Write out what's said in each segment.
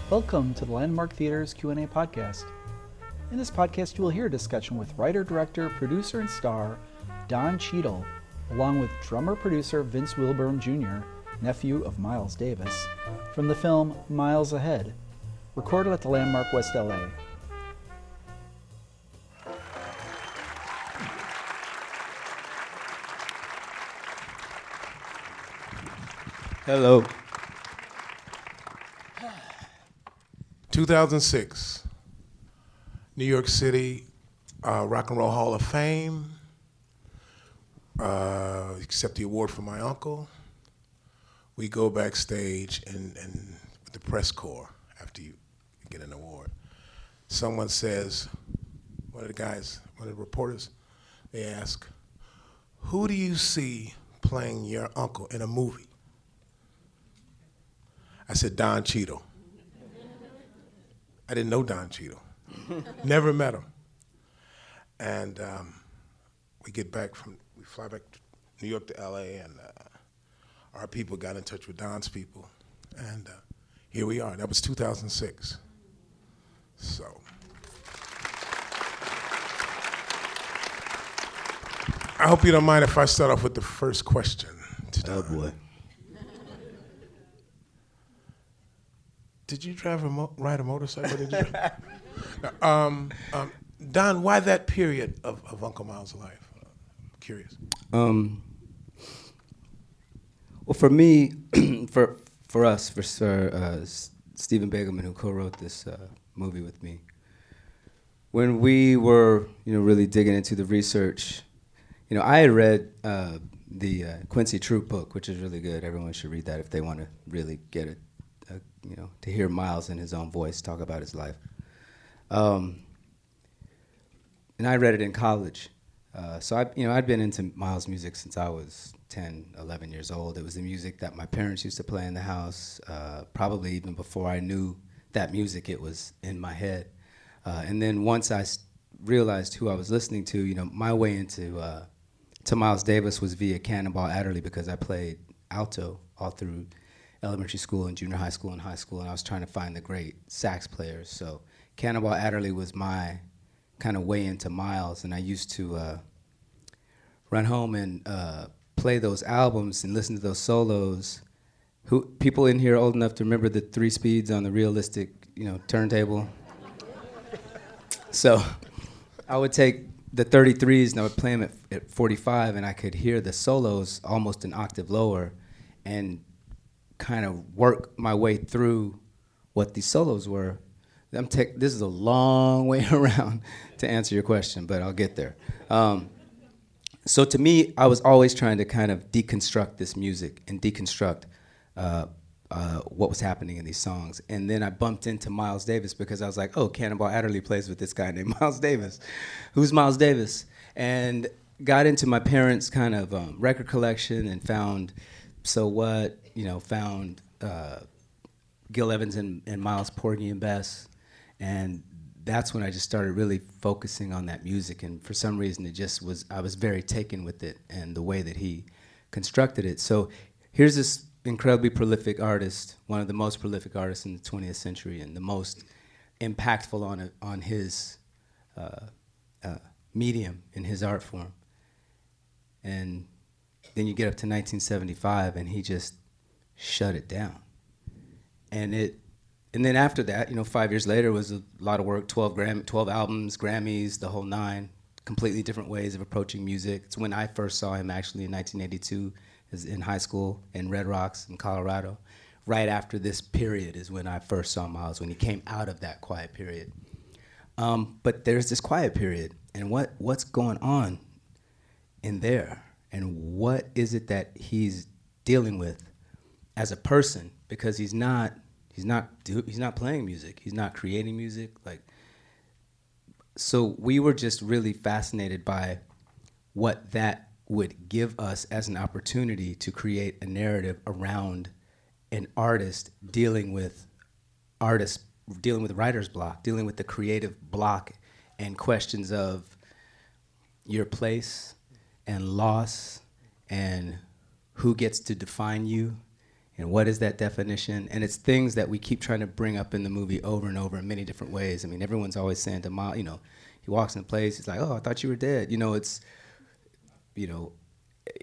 Welcome to the Landmark Theater's Q&A podcast. In this podcast, you will hear a discussion with writer, director, producer, and star Don Cheadle, along with drummer-producer Vince Wilburn Jr., nephew of Miles Davis, from the film Miles Ahead, recorded at the Landmark West LA. Hello. 2006, New York City Rock and Roll Hall of Fame. Accept the award from my uncle. We go backstage and with the press corps after you get an award. Someone says, one of the reporters, they ask, "Who do you see playing your uncle in a movie?" I said, "Don Cheadle." I didn't know Don Cheadle. Never met him. And we fly back to New York to LA, and our people got in touch with Don's people. And here we are. That was 2006. So. I hope you don't mind if I start off with the first question today. Oh boy. Did you ride a motorcycle? Did you? Don, why that period of Uncle Miles' life? I'm curious. Well, for me, for Stephen Begelman, who co-wrote this movie with me, when we were, really digging into the research, I had read the Quincy Troupe book, which is really good. Everyone should read that if they want to really get it. To hear Miles in his own voice talk about his life. And I read it in college. So I'd been into Miles' music since I was 10, 11 years old. It was the music that my parents used to play in the house. Probably even before I knew that music, it was in my head. And then once I realized who I was listening to, my way into to Miles Davis was via Cannonball Adderley, because I played alto all through elementary school and junior high school and high school, and I was trying to find the great sax players. So Cannonball Adderley was my kind of way into Miles, and I used to run home and play those albums and listen to those solos. People in here old enough to remember the 3 speeds on the realistic, turntable? So I would take the 33s and I would play them at 45, and I could hear the solos almost an octave lower and kind of work my way through what these solos were. This is a long way around to answer your question, but I'll get there. So to me, I was always trying to kind of deconstruct this music and deconstruct what was happening in these songs. And then I bumped into Miles Davis because I was like, oh, Cannonball Adderley plays with this guy named Miles Davis. Who's Miles Davis? And got into my parents' kind of record collection and found So What, found Gil Evans and Miles Porgy and Bess, and that's when I just started really focusing on that music. And for some reason, I was very taken with it and the way that he constructed it. So here's this incredibly prolific artist, one of the most prolific artists in the 20th century, and the most impactful on his medium, in his art form. And then you get up to 1975, and he just shut it down. And then after that, 5 years later, was a lot of work, 12 albums, Grammys, the whole 9, completely different ways of approaching music. It's when I first saw him, actually, in 1982, in high school in Red Rocks in Colorado. Right after this period is when I first saw Miles, when he came out of that quiet period. But there's this quiet period, and what's going on in there? And what is it that he's dealing with as a person? Because he's not playing music. He's not creating music. So we were just really fascinated by what that would give us as an opportunity to create a narrative around an artist dealing with writer's block, dealing with the creative block and questions of your place and loss and who gets to define you And what is that definition? And it's things that we keep trying to bring up in the movie over and over in many different ways. I mean, everyone's always saying to Miles, he walks in a place, he's like, oh, I thought you were dead. It's,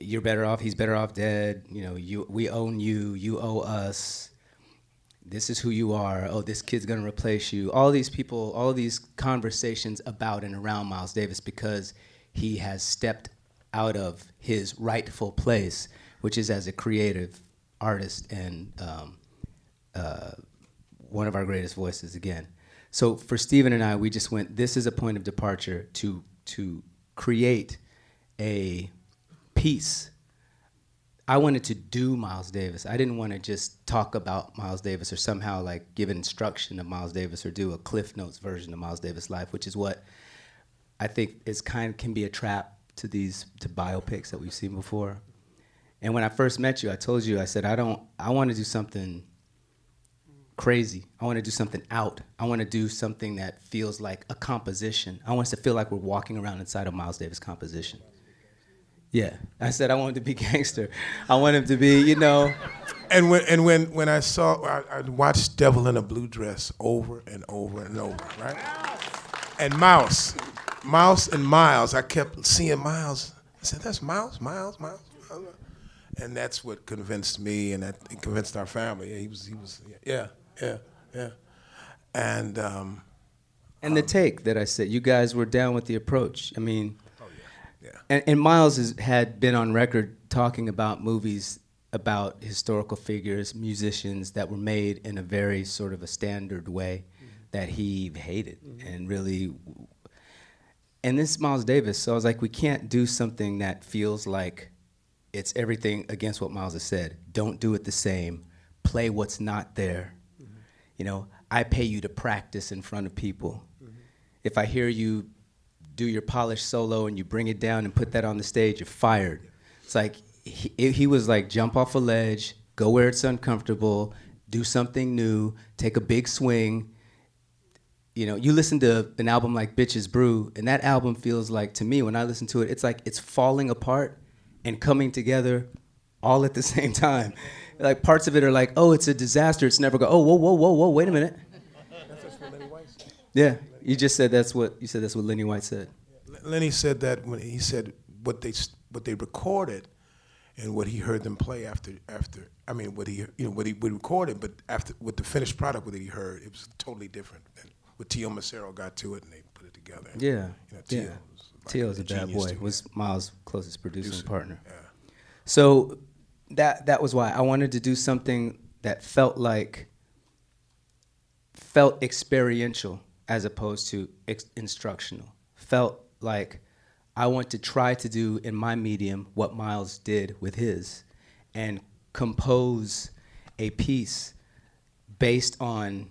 you're better off, he's better off dead. We own you, you owe us. This is who you are. Oh, this kid's gonna replace you. All these people, all these conversations about and around Miles Davis because he has stepped out of his rightful place, which is as a creative artist and one of our greatest voices again. So for Stephen and I, we just went, this is a point of departure to create a piece. I wanted to do Miles Davis. I didn't want to just talk about Miles Davis or somehow like give instruction of Miles Davis or do a Cliff Notes version of Miles Davis' life, which is what I think is can be a trap to biopics that we've seen before. And when I first met you, I told you, I said, I want to do something crazy. I want to do something out. I want to do something that feels like a composition. I want us to feel like we're walking around inside a Miles Davis composition. Yeah, I said I wanted to be gangster. I want him to be, And when I watched Devil in a Blue Dress over and over and over, right? And Mouse and Miles, I kept seeing Miles. I said, that's Miles. And that's what convinced me, and that convinced our family. He was, yeah. And the take that I said, you guys were down with the approach. I mean, yeah. And Miles had been on record talking about movies about historical figures, musicians that were made in a very sort of a standard way that he hated and really. And this is Miles Davis, so I was like, we can't do something that feels like it's everything against what Miles has said. Don't do it the same. Play what's not there. I pay you to practice in front of people. If I hear you do your polished solo and you bring it down and put that on the stage, you're fired. It's like, he was like, jump off a ledge, go where it's uncomfortable, do something new, take a big swing. You listen to an album like Bitches Brew, and that album feels like, to me, when I listen to it, it's like it's falling apart and coming together all at the same time. Like parts of it are like, oh, it's a disaster. It's never go. Oh, whoa, wait a minute. That's what Lenny White said. Yeah, you just said that's what Lenny White said. Lenny said that when he said what they recorded and what he heard them play after. I mean, what he recorded, but after with the finished product, what he heard, it was totally different than what Tio Macero got to it, and they put it together. Yeah, Tio Tio's a bad boy. Was Miles' closest producing partner. Yeah. So that was why I wanted to do something that felt experiential as opposed to instructional. Felt like I want to try to do in my medium what Miles did with his and compose a piece based on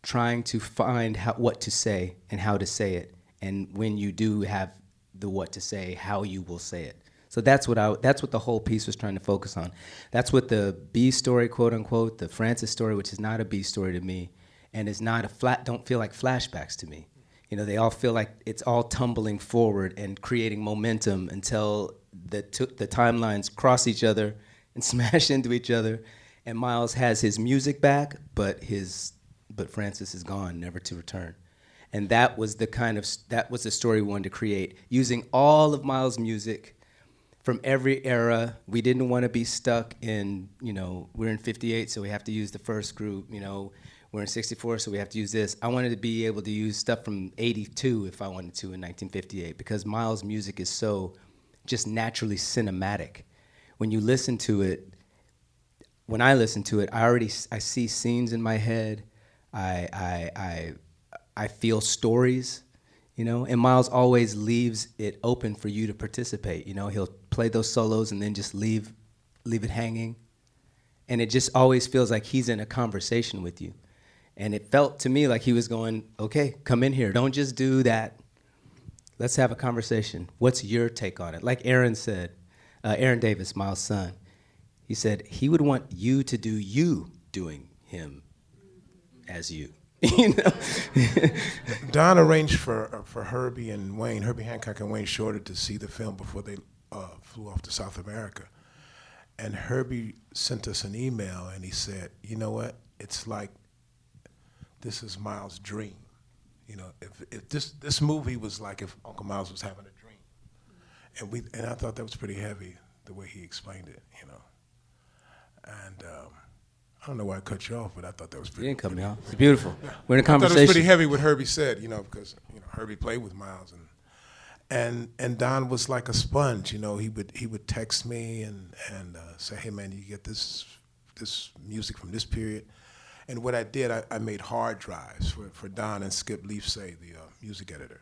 trying to find what to say and how to say it. And when you do have the what to say, how you will say it. So that's what the whole piece was trying to focus on. That's what the B story, quote unquote, the Francis story, which is not a B story to me, and is not don't feel like flashbacks to me. They all feel like it's all tumbling forward and creating momentum until the timelines cross each other and smash into each other. And Miles has his music back, but Francis is gone, never to return. And that was the story we wanted to create, using all of Miles' music from every era. We didn't want to be stuck in, we're in 58, so we have to use the first group, we're in 64, so we have to use this. I wanted to be able to use stuff from 82 if I wanted to in 1958, because Miles' music is so just naturally cinematic. When you listen to it, when I listen to it, I see scenes in my head. I feel stories, and Miles always leaves it open for you to participate. He'll play those solos and then just leave it hanging. And it just always feels like he's in a conversation with you. And it felt to me like he was going, okay, come in here. Don't just do that. Let's have a conversation. What's your take on it? Like Aaron said, Aaron Davis, Miles' son, he said he would want you to do you doing him as you. Don arranged for Herbie Hancock and Wayne Shorter to see the film before they flew off to South America. And Herbie sent us an email, and he said, "You know what? It's like this is Miles' dream. You know, if this movie was like if Uncle Miles was having a dream." And I thought that was pretty heavy, the way he explained it, you know. And I don't know why I cut you off, but I thought that was pretty. You didn't cut me off. It's beautiful. We're in a conversation. I thought it was pretty heavy what Herbie said, you know, because Herbie played with Miles, and Don was like a sponge, you know. He would text me and say, "Hey man, you get this music from this period." And what I did, I made hard drives for Don and Skip Leafsay, the music editor,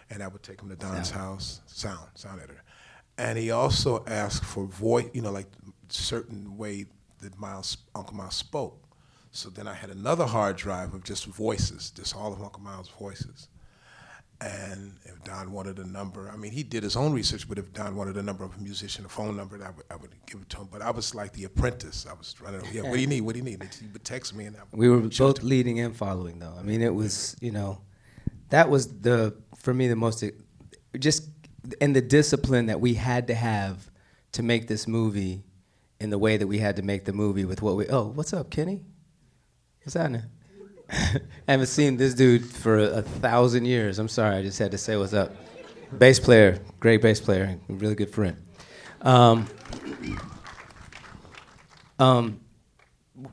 and I would take him to Don's house, sound editor, and he also asked for voice, you know, like certain way that Uncle Miles spoke. So then I had another hard drive of just voices, just all of Uncle Miles' voices. And if Don wanted a number, I mean, he did his own research, but if Don wanted a number of a musician, a phone number, I would give it to him. But I was like the apprentice. I was running, what do you need? What do you need? He would text me. And we were both leading and following, though. I mean, it was, you know, that was for me, the most, just, and the discipline that we had to have to make this movie in the way that we had to make the movie with what's up, Kenny? What's happening? I haven't seen this dude for 1,000 years. I'm sorry, I just had to say what's up. Bass player, great bass player, really good friend.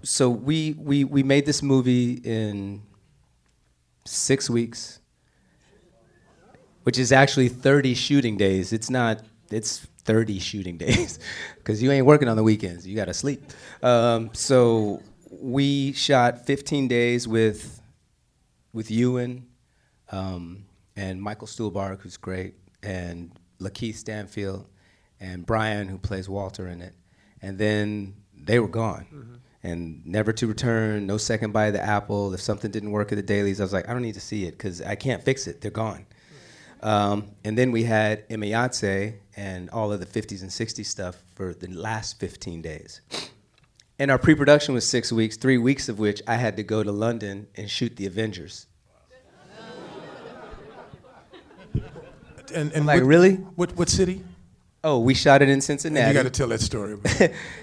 So we made this movie in 6 weeks, which is actually 30 shooting days. It's 30 shooting days, because you ain't working on the weekends. You gotta sleep. So we shot 15 days with Ewan and Michael Stuhlbarg, who's great, and Lakeith Stanfield, and Brian, who plays Walter in it. And then they were gone. Mm-hmm. And never to return, no second bite of the apple. If something didn't work at the dailies, I was like, I don't need to see it, because I can't fix it. They're gone. And then we had Imayatse and all of the 50s and 60s stuff for the last 15 days. And our pre-production was 6 weeks, 3 weeks of which I had to go to London and shoot the Avengers. And like, really? What city? Oh, we shot it in Cincinnati. You got to tell that story.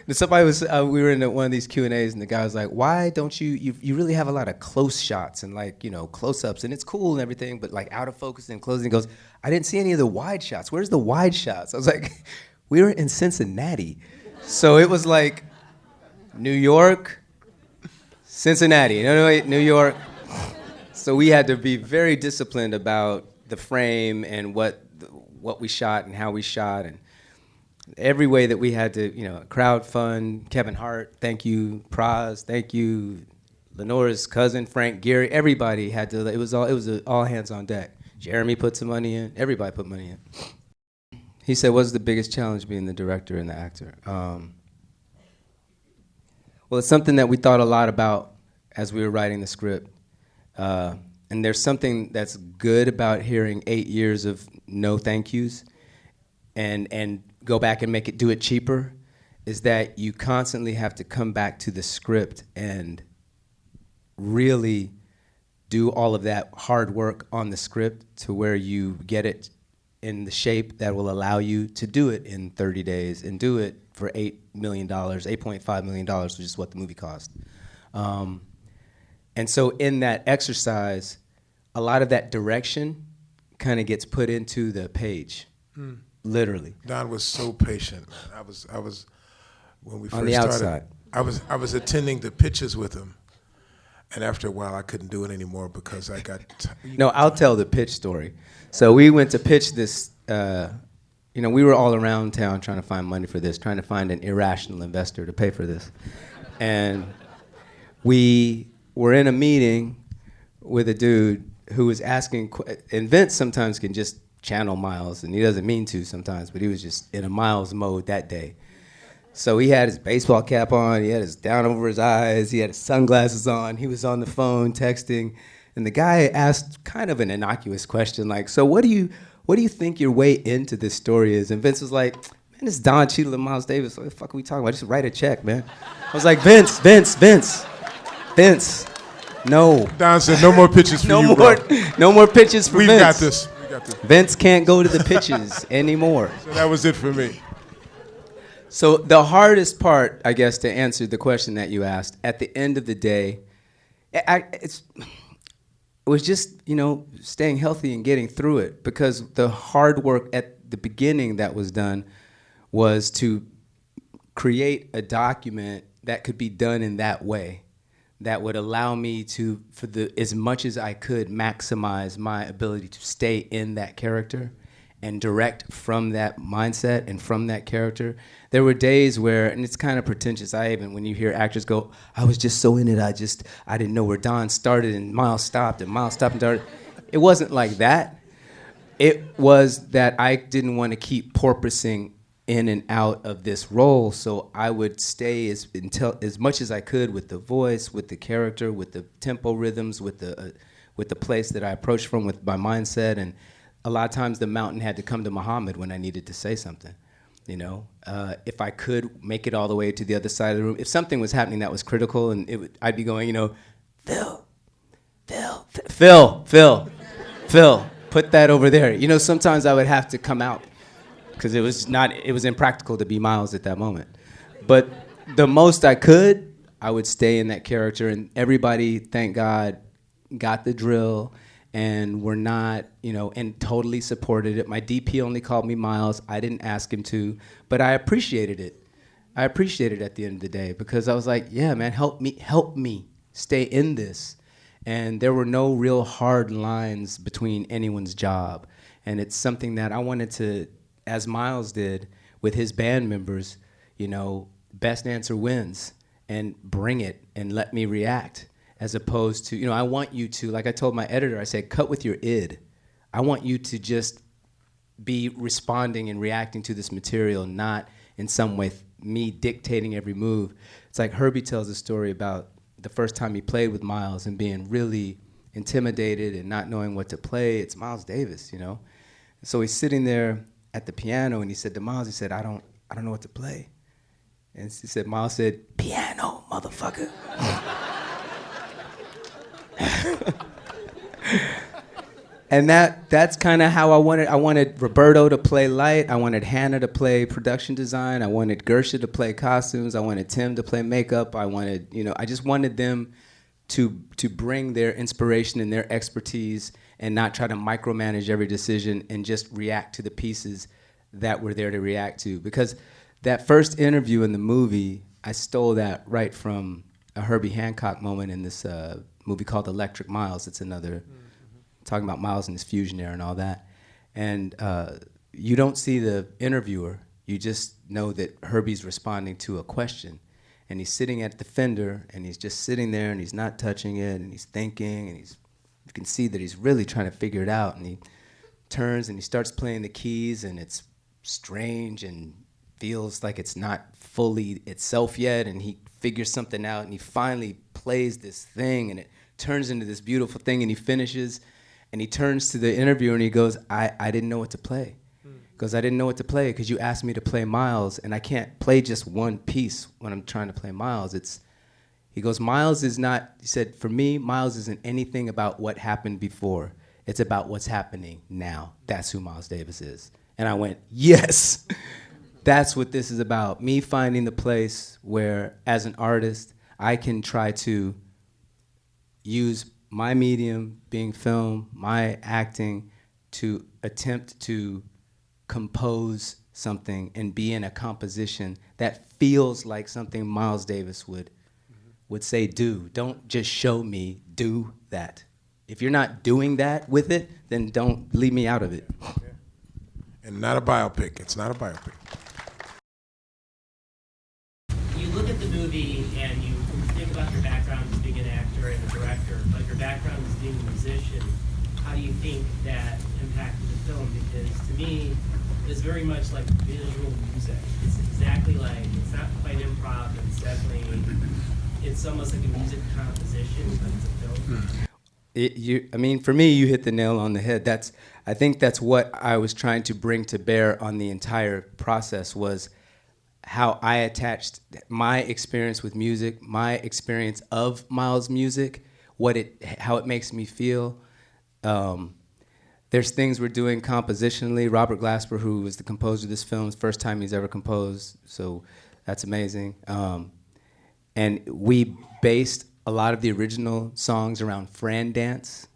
Somebody was, we were in one of these Q&As, and the guy was like, "Why don't you really have a lot of close shots and, like, you know, close-ups, and it's cool and everything, but like out of focus and close." And he goes, "I didn't see any of the wide shots. Where's the wide shots?" I was like, "We were in Cincinnati." So it was like New York, Cincinnati, New York. So we had to be very disciplined about the frame and what we shot and how we shot, and every way that we had to, you know, crowd fund. Kevin Hart, thank you. Praz, thank you. Lenore's cousin, Frank Gehry, everybody had to, it was all hands on deck. Jeremy put some money in. Everybody put money in. He said, "What's the biggest challenge being the director and the actor?" Well, it's something that we thought a lot about as we were writing the script. And there's something that's good about hearing 8 years of no thank yous and go back and do it cheaper, is that you constantly have to come back to the script and really do all of that hard work on the script to where you get it in the shape that will allow you to do it in 30 days and do it for $8 million, $8.5 million, which is what the movie cost. And so in that exercise, a lot of that direction kind of gets put into the page, literally. Don was so patient. I was when we first on the started. outside. I was attending the pitches with him, and after a while, I couldn't do it anymore because I got. No, I'll tell the pitch story. So we went to pitch this. You know, we were all around town trying to find money for this, trying to find an irrational investor to pay for this, and we were in a meeting with a dude who was asking, and Vince sometimes can just channel Miles, and he doesn't mean to sometimes, but he was just in a Miles mode that day. So he had his baseball cap on, he had his down over his eyes, he had his sunglasses on, he was on the phone texting, and the guy asked kind of an innocuous question, like, "So what do you think your way into this story is?" And Vince was like, "Man, this is Don Cheadle and Miles Davis. What the fuck are we talking about? Just write a check, man." I was like, Vince, no. Don said, "No more pitches for you, bro. No more pitches for Vince. We got this. Vince can't go to the pitches anymore." So that was it for me. So the hardest part, I guess, to answer the question that you asked, at the end of the day, it was just, staying healthy and getting through it, because the hard work at the beginning that was done was to create a document that could be done in that way, that would allow me to, as much as I could, maximize my ability to stay in that character and direct from that mindset and from that character. There were days where, and it's kind of pretentious, when you hear actors go, I was just so in it, I didn't know where Don started and Miles stopped and started. It wasn't like that. It was that I didn't want to keep porpoising in and out of this role, so I would stay as much as I could with the voice, with the character, with the tempo rhythms, with the place that I approached from, with my mindset. And a lot of times the mountain had to come to Muhammad when I needed to say something. If I could make it all the way to the other side of the room, if something was happening that was critical, and I'd be going, Phil, put that over there. Sometimes I would have to come out, because it was impractical to be Miles at that moment. But the most I could, I would stay in that character, and everybody, thank God, got the drill and were not, and totally supported it. My DP only called me Miles. I didn't ask him to, but I appreciated it. I appreciated it at the end of the day, because I was like, yeah, man, help me stay in this. And there were no real hard lines between anyone's job. And it's something that I wanted to, as Miles did with his band members, best answer wins, and bring it and let me react, as opposed to, I want you to, like I told my editor, I said, cut with your id. I want you to just be responding and reacting to this material, not in some way me dictating every move. It's like Herbie tells a story about the first time he played with Miles and being really intimidated and not knowing what to play. It's Miles Davis, So he's sitting there at the piano, and he said to Miles, I don't know what to play. And he said, Miles said, piano, motherfucker. And that's kind of how I wanted Roberto to play light. I wanted Hannah to play production design. I wanted Gersha to play costumes. I wanted Tim to play makeup. I just wanted them to bring their inspiration and their expertise and not try to micromanage every decision and just react to the pieces that were there to react to. Because that first interview in the movie, I stole that right from a Herbie Hancock moment in this movie called Electric Miles. It's another talking about Miles and his fusion era and all that. And you don't see the interviewer. You just know that Herbie's responding to a question. And he's sitting at the Fender, and he's just sitting there, and he's not touching it, and he's thinking, and you can see that he's really trying to figure it out. And he turns and he starts playing the keys, and it's strange and feels like it's not fully itself yet, and he figures something out, and he finally plays this thing, and it turns into this beautiful thing, and he finishes, and he turns to the interviewer, and he goes, I didn't know what to play. Because I didn't know what to play, because you asked me to play Miles, and I can't play just one piece when I'm trying to play Miles. He goes, Miles is not, he said, for me, Miles isn't anything about what happened before. It's about what's happening now. That's who Miles Davis is. And I went, yes, that's what this is about. Me finding the place where, as an artist, I can try to use my medium, being film, my acting, to attempt to compose something and be in a composition that feels like something Miles Davis would say, do. Don't just show me, do that. If you're not doing that with it, then don't leave me out of it. Yeah. And not a biopic. It's not a biopic. You look at the movie and you think about your background as being an actor and a director, but your background as being a musician. How do you think that impacted the film? Because to me, it's very much like visual music. It's exactly like, it's not quite improv, but it's definitely, it's almost like a music composition, but it's a film. For me, you hit the nail on the head. I think that's what I was trying to bring to bear on the entire process, was how I attached my experience with music, my experience of Miles' music, how it makes me feel, there's things we're doing compositionally. Robert Glasper, who was the composer of this film, it's the first time he's ever composed, so that's amazing. And we based a lot of the original songs around Fran Dance,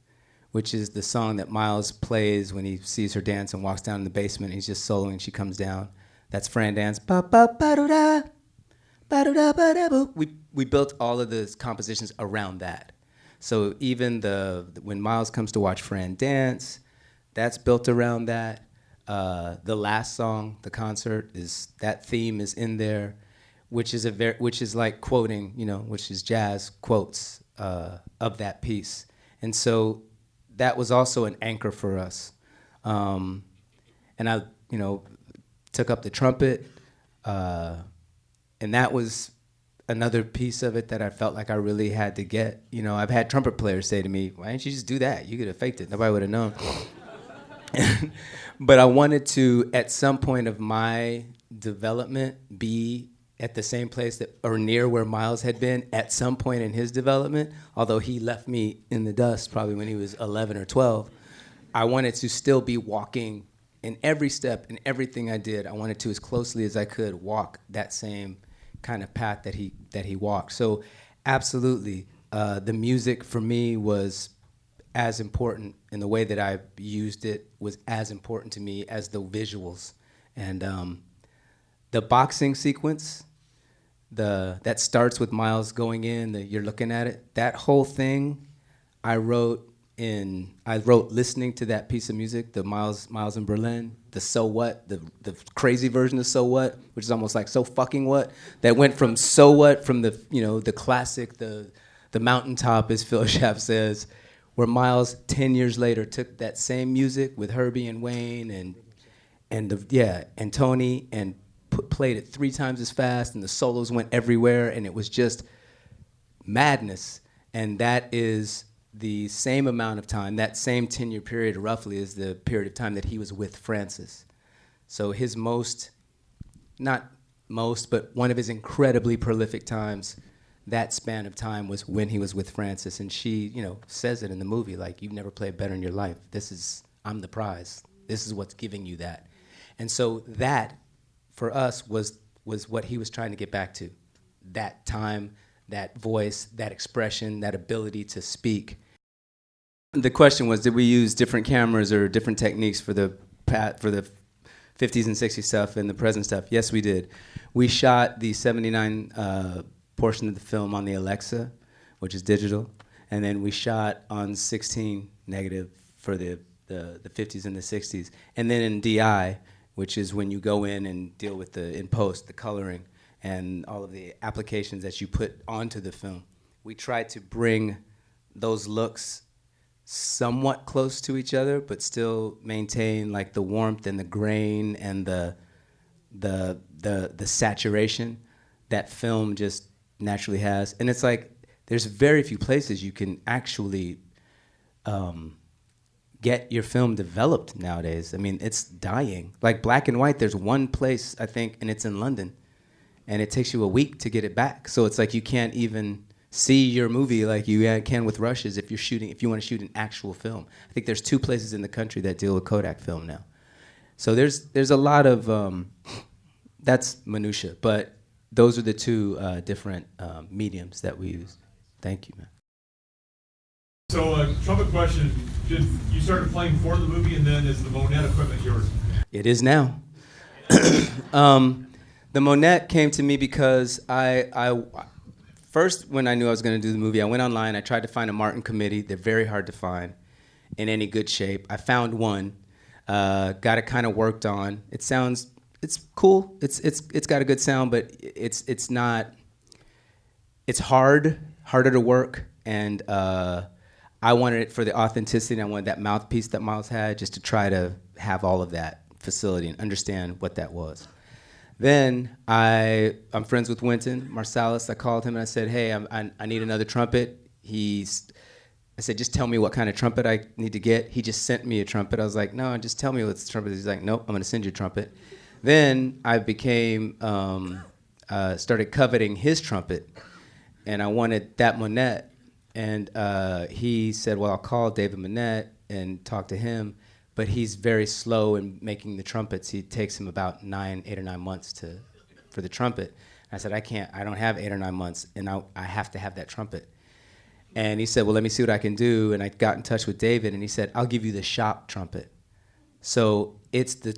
which is the song that Miles plays when he sees her dance and walks down in the basement. He's just soloing and she comes down. That's Fran Dance. Ba-ba-ba-do-da, ba-do-da-ba-da-boo. We built all of the compositions around that. So even when Miles comes to watch Fran Dance, that's built around that. The last song, the concert, that theme is in there, which is like quoting, which is jazz quotes of that piece. And so that was also an anchor for us. And I, took up the trumpet, and that was another piece of it that I felt like I really had to get. I've had trumpet players say to me, "Why didn't you just do that? You could have faked it. Nobody would have known." But I wanted to, at some point of my development, be at the same place or near where Miles had been at some point in his development, although he left me in the dust probably when he was 11 or 12. I wanted to still be walking in every step, in everything I did. I wanted to, as closely as I could, walk that same kind of path that he walked. So absolutely, the music for me was as important, in the way that I used it was as important to me as the visuals. And the boxing sequence, that starts with Miles going in, you're looking at it, that whole thing I wrote listening to that piece of music, the Miles in Berlin, the So What, the crazy version of So What, which is almost like So Fucking What, that went from So What, from the classic, the mountaintop, as Phil Schaff says, where Miles 10 years later took that same music with Herbie and Wayne and Tony and played it 3 times as fast, and the solos went everywhere, and it was just madness. And that is the same amount of time, that same 10-year period roughly, is the period of time that he was with Frances. So his not most, but one of his incredibly prolific times, that span of time was when he was with Frances. And she, says it in the movie, like, "You've never played better in your life. I'm the prize. This is what's giving you that." And so that, for us, was what he was trying to get back to. That time, that voice, that expression, that ability to speak. The question was, did we use different cameras or different techniques for the 50s and 60s stuff and the present stuff? Yes, we did. We shot the 79 portion of the film on the Alexa, which is digital, and then we shot on 16 negative for the 50s and the 60s. And then in DI, which is when you go in and deal with in post, the coloring, and all of the applications that you put onto the film, we tried to bring those looks somewhat close to each other, but still maintain like the warmth and the grain and the saturation that film just naturally has. And it's like there's very few places you can actually get your film developed nowadays. I mean, it's dying. Like black and white, there's one place, I think, and it's in London, and it takes you a week to get it back. So it's like you can't even see your movie like you can with rushes if you want to shoot an actual film. I think there's 2 places in the country that deal with Kodak film now. So there's a lot of that's minutia, but those are the 2 different mediums that we use. Thank you, man. So, trumpet question: did you started playing for the movie, and then is the Monette equipment yours? It is now. The Monette came to me because I first, when I knew I was going to do the movie, I went online. I tried to find a Martin committee. They're very hard to find in any good shape. I found one, got it kind of worked on. It's cool. It's got a good sound, but it's not. It's harder to work, and I wanted it for the authenticity. And I wanted that mouthpiece that Miles had, just to try to have all of that facility and understand what that was. Then I'm friends with Wynton Marsalis. I called him and I said, "Hey, I need another trumpet." I said, "Just tell me what kind of trumpet I need to get." He just sent me a trumpet. I was like, "No, just tell me what's the trumpet." He's like, "Nope, I'm going to send you a trumpet." Then I started coveting his trumpet, and I wanted that Monette. And he said, "Well, I'll call David Monette and talk to him." but he's very slow in making the trumpets. He takes him about 8 or 9 months for the trumpet. I said, I don't have 8 or 9 months, and I have to have that trumpet. And he said, well, let me see what I can do. And I got in touch with David, and he said, I'll give you the shop trumpet. So it's the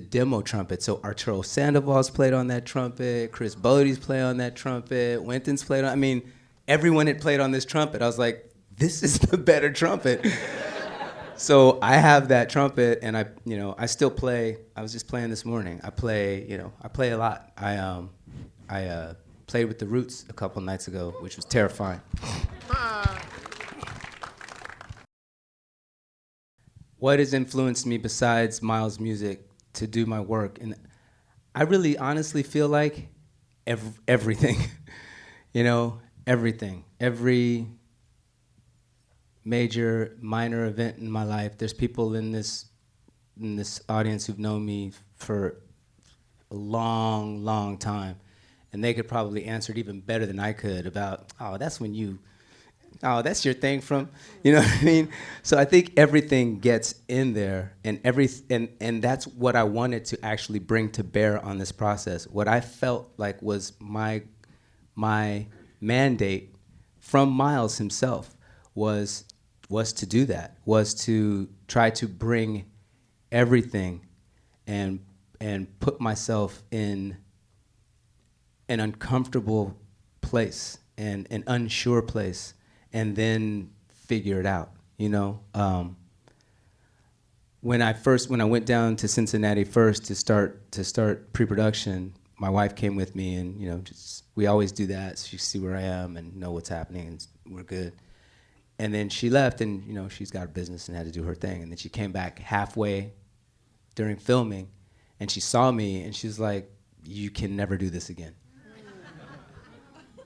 demo trumpet. So Arturo Sandoval's played on that trumpet, Chris Bodie's played on that trumpet, Winton's played on, I mean, everyone had played on this trumpet. I was like, this is the better trumpet. So I have that trumpet, and I still play. I was just playing this morning. I play a lot. I played with the Roots a couple nights ago, which was terrifying. What has influenced me besides Miles' music to do my work? And I really honestly feel like everything, everything. Every major, minor event in my life. There's people in this audience who've known me for a long, long time. And they could probably answer it even better than I could about, that's your thing from, you know what I mean? So I think everything gets in there, and that's what I wanted to actually bring to bear on this process. What I felt like was my mandate from Miles himself was to do that, was to try to bring everything and put myself in an uncomfortable place and an unsure place, and then figure it out, When I went down to Cincinnati first to start pre-production, my wife came with me, and we always do that, so you see where I am and know what's happening, and we're good. And then she left, and she's got a business and had to do her thing. And then she came back halfway during filming, and she saw me, and she's like, "You can never do this again."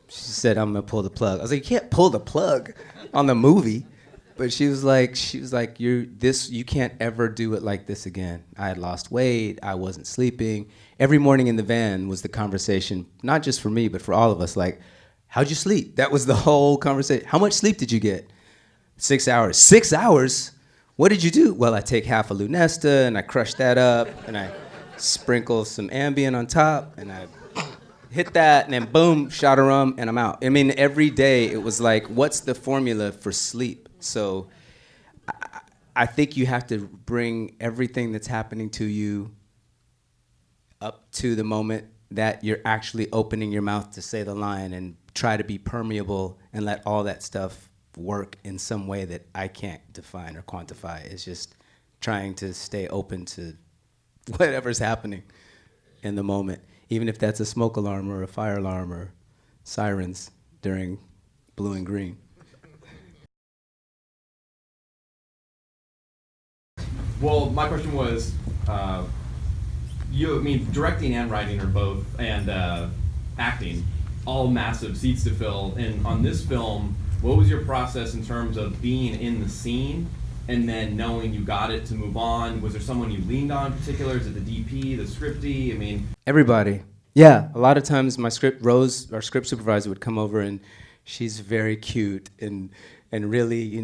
She said, "I'm gonna pull the plug." I was like, "You can't pull the plug on the movie." But she was like, you can't ever do it like this again. I had lost weight. I wasn't sleeping. Every morning in the van was the conversation, not just for me, but for all of us. Like, how'd you sleep? That was the whole conversation. How much sleep did you get? 6 hours. 6 hours? What did you do? Well, I take half a Lunesta, and I crush that up, and I sprinkle some Ambien on top, and I hit that, and then boom, shot of rum, and I'm out. I mean, every day it was like, what's the formula for sleep? So I think you have to bring everything that's happening to you up to the moment that you're actually opening your mouth to say the line, and try to be permeable and let all that stuff work in some way that I can't define or quantify. It's just trying to stay open to whatever's happening in the moment, even if that's a smoke alarm or a fire alarm or sirens during Blue and Green. Well, my question was, directing and writing are both, and acting, all massive seats to fill. And on this film, what was your process in terms of being in the scene and then knowing you got it to move on? Was there someone you leaned on in particular? Is it the DP, the scripty? Everybody. Yeah, a lot of times Rose, our script supervisor, would come over, and she's very cute and really,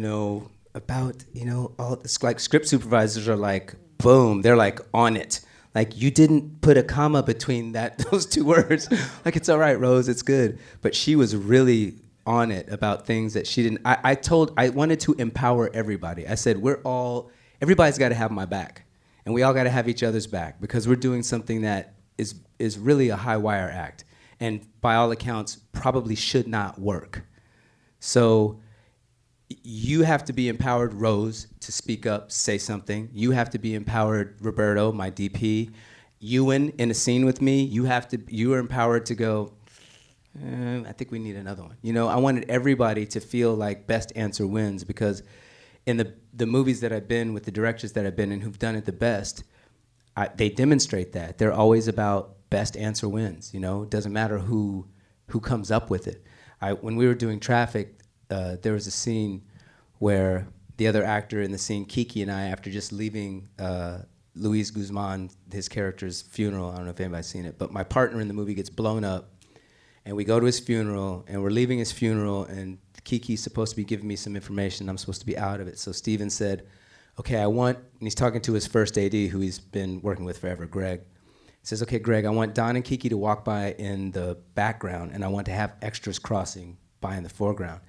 all this, like, script supervisors are like, boom, they're like on it. Like, you didn't put a comma between those two words. Like, it's all right, Rose, it's good. But she was really on it about things that she didn't. I wanted to empower everybody. I said, everybody's got to have my back, and we all got to have each other's back, because we're doing something that is really a high wire act, and by all accounts probably should not work. So you have to be empowered, Rose, to speak up, say something. You have to be empowered, Roberto, my DP. Ewan, in a scene with me, you are empowered to go, I think we need another one. I wanted everybody to feel like best answer wins, because in the movies that I've been with, the directors that I've been in who've done it the best, they demonstrate that. They're always about best answer wins. It doesn't matter who comes up with it. When we were doing Traffic, there was a scene where the other actor in the scene, Kiki, and I, after just leaving Luis Guzman, his character's funeral, I don't know if anybody's seen it, but my partner in the movie gets blown up, and we go to his funeral, and we're leaving his funeral, and Kiki's supposed to be giving me some information. I'm supposed to be out of it. So Steven said, okay, and he's talking to his first AD, who he's been working with forever, Greg. He says, okay, Greg, I want Don and Kiki to walk by in the background, and I want to have extras crossing by in the foreground.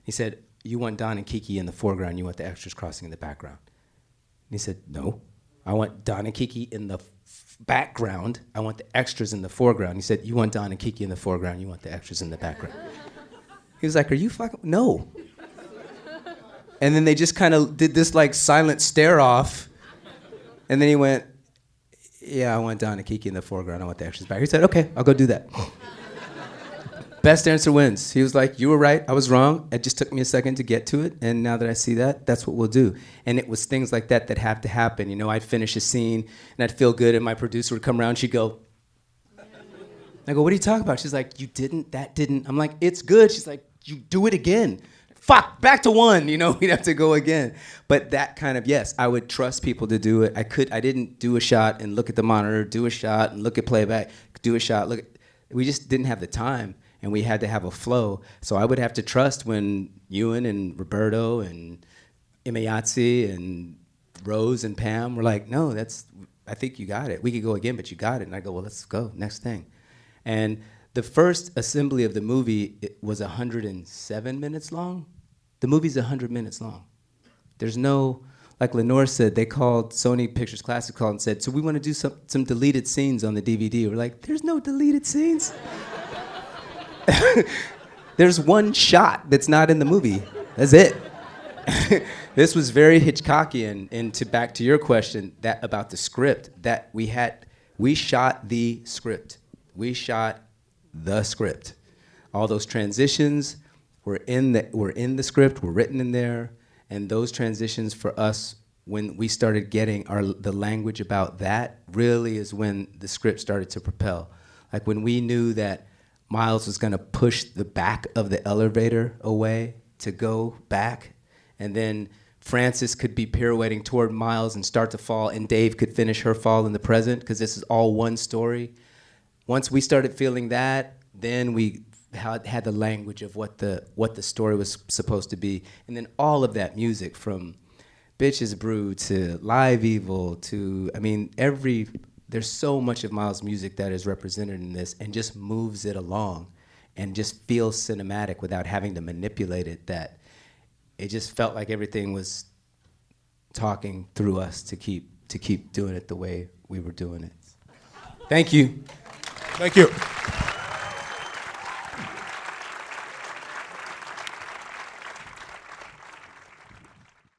He said, you want Don and Kiki in the foreground, you want the extras crossing in the background. And he said, no, I want Don and Kiki in the background, I want the extras in the foreground. He said, you want Don and Kiki in the foreground, you want the extras in the background. He was like, are you fucking, no. And then they just kind of did this like silent stare off, and then he went, yeah, I want Don and Kiki in the foreground, I want the extras back. He said, okay, I'll go do that. Best answer wins. He was like, you were right, I was wrong. It just took me a second to get to it, and now that I see that, that's what we'll do. And it was things like that that have to happen. You know, I'd finish a scene, and I'd feel good, and my producer would come around, she'd go, I go, what are you talking about? She's like, you didn't, that didn't. I'm like, it's good. She's like, you do it again. Fuck, back to one, you know, we'd have to go again. But that kind of, yes, I would trust people to do it. I didn't do a shot and look at the monitor, do a shot and look at playback, do a shot, we just didn't have the time, and we had to have a flow. So I would have to trust when Ewan and Roberto and Imayatsi and Rose and Pam were like, no, I think you got it. We could go again, but you got it. And I go, well, let's go, next thing. And the first assembly of the movie was 107 minutes long. The movie's 100 minutes long. There's no, like Lenore said, Sony Pictures Classics called and said, so we want to do some deleted scenes on the DVD. We're like, there's no deleted scenes. There's one shot that's not in the movie. That's it. This was very Hitchcockian. And back to your question about the script, that we shot the script. We shot the script. All those transitions were in the script, were written in there, and those transitions for us, when we started getting the language about that, really is when the script started to propel. Like when we knew that Miles was gonna push the back of the elevator away to go back, and then Frances could be pirouetting toward Miles and start to fall, and Dave could finish her fall in the present, because this is all one story. Once we started feeling that, then we had the language of what the story was supposed to be. And then all of that music, from Bitches Brew to Live Evil to, I mean, there's so much of Miles' music that is represented in this and just moves it along and just feels cinematic without having to manipulate it, that it just felt like everything was talking through us to keep doing it the way we were doing it. Thank you. Thank you.